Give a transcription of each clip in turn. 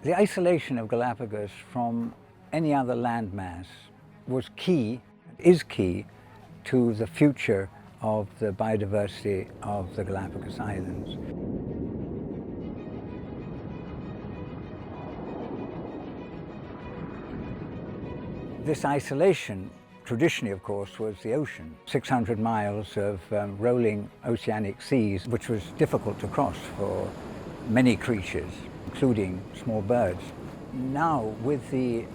The isolation of Galapagos from any other landmass was key, is key, to the future of the biodiversity of the Galapagos Islands. This isolation, traditionally of course, was the ocean. 600 miles of rolling oceanic seas, which was difficult to cross for many creatures, including small birds. Now, with the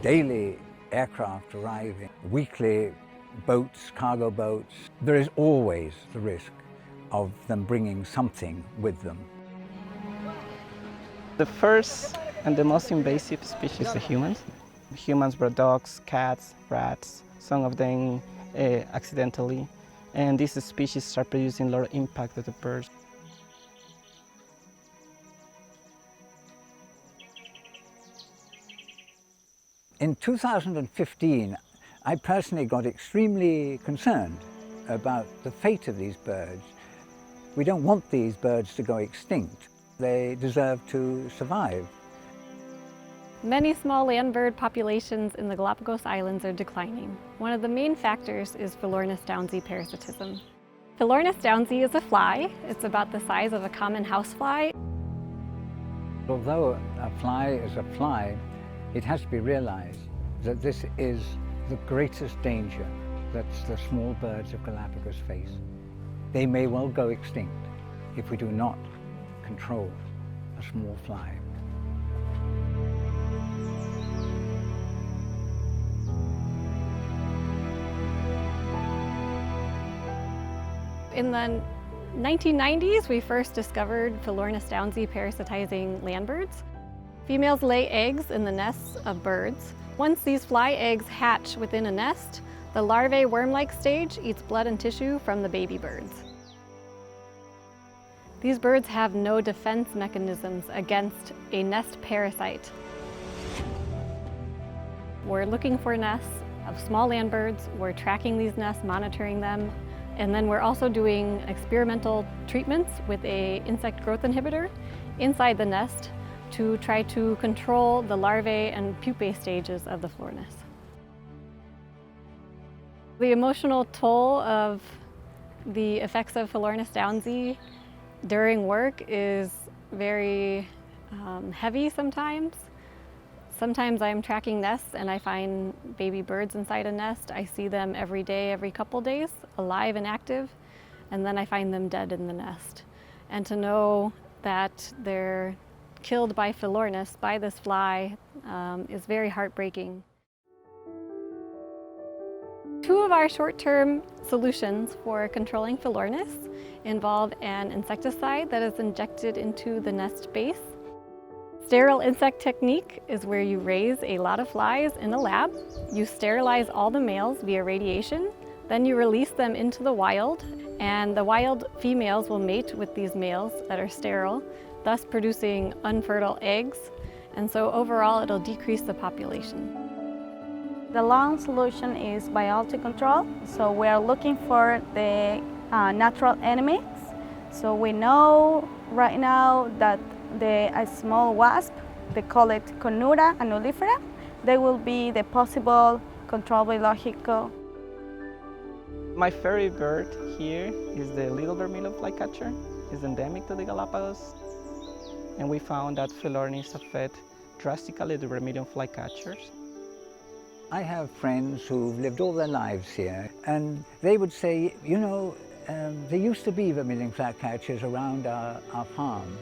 daily aircraft arriving, weekly boats, cargo boats, there is always the risk of them bringing something with them. The first and the most invasive species are humans. Humans brought dogs, cats, rats, some of them accidentally, and these species start producing a lot of impact on the birds. In 2015, I personally got extremely concerned about the fate of these birds. We don't want these birds to go extinct. They deserve to survive. Many small land bird populations in the Galapagos Islands are declining. One of the main factors is Philornis downsii parasitism. Philornis downsii is a fly. It's about the size of a common housefly. Although a fly is a fly, it has to be realized that this is the greatest danger that the small birds of Galapagos face. They may well go extinct if we do not control a small fly. In the 1990s, we first discovered Philornis downsii parasitizing land birds. Females lay eggs in the nests of birds. Once these fly eggs hatch within a nest, the larvae worm-like stage eats blood and tissue from the baby birds. These birds have no defense mechanisms against a nest parasite. We're looking for nests of small land birds. We're tracking these nests, monitoring them, and then we're also doing experimental treatments with an insect growth inhibitor inside the nest to try to control the larvae and pupae stages of the Philornis. The emotional toll of the effects of Philornis downsii during work is very heavy sometimes. Sometimes I'm tracking nests and I find baby birds inside a nest. I see them every day, every couple days, alive and active, and then I find them dead in the nest. And to know that they're killed by Philornis, by this fly, is very heartbreaking. Two of our short-term solutions for controlling Philornis involve an insecticide that is injected into the nest base. Sterile insect technique is where you raise a lot of flies in a lab. You sterilize all the males via radiation, then you release them into the wild, and the wild females will mate with these males that are sterile, thus producing unfertile eggs, and so overall it'll decrease the population. The long solution is biology control, so we are looking for the natural enemies. So we know right now that a small wasp, they call it Conura annulifera, they will be the possible control biological. My favorite bird here is the little vermilion flycatcher. It's endemic to the Galapagos, and we found that Philornis affect drastically the vermilion flycatchers. I have friends who've lived all their lives here, and they would say, you know, there used to be vermilion flycatchers around our farm,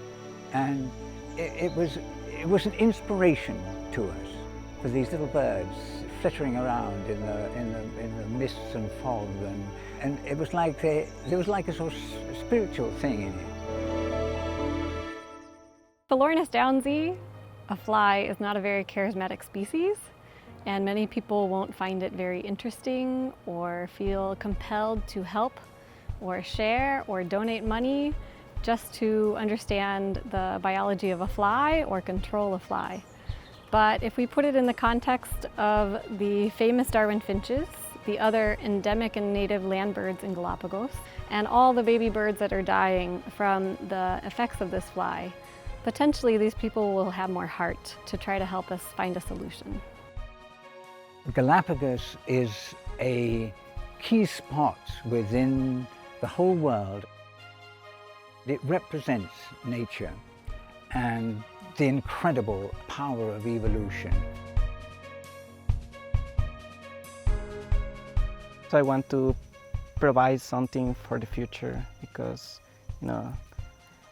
and it was an inspiration to us for these little birds flittering around in the mists and fog, and it was like there was like a sort of spiritual thing in it. Philornis downsii, a fly, is not a very charismatic species, and many people won't find it very interesting or feel compelled to help or share or donate money just to understand the biology of a fly or control a fly. But if we put it in the context of the famous Darwin finches, the other endemic and native land birds in Galapagos, and all the baby birds that are dying from the effects of this fly, potentially these people will have more heart to try to help us find a solution. Galapagos is a key spot within the whole world. It represents nature and the incredible power of evolution. So I want to provide something for the future because,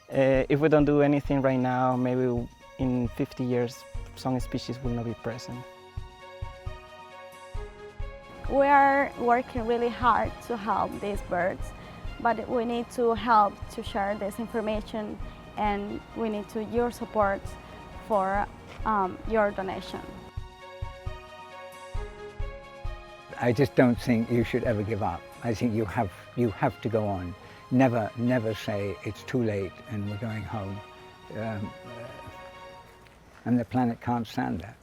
if we don't do anything right now, maybe in 50 years, some species will not be present. We are working really hard to help these birds, but we need to help to share this information, and we need your support for your donation. I just don't think you should ever give up. I think you have to go on. Never say it's too late and we're going home. And the planet can't stand that.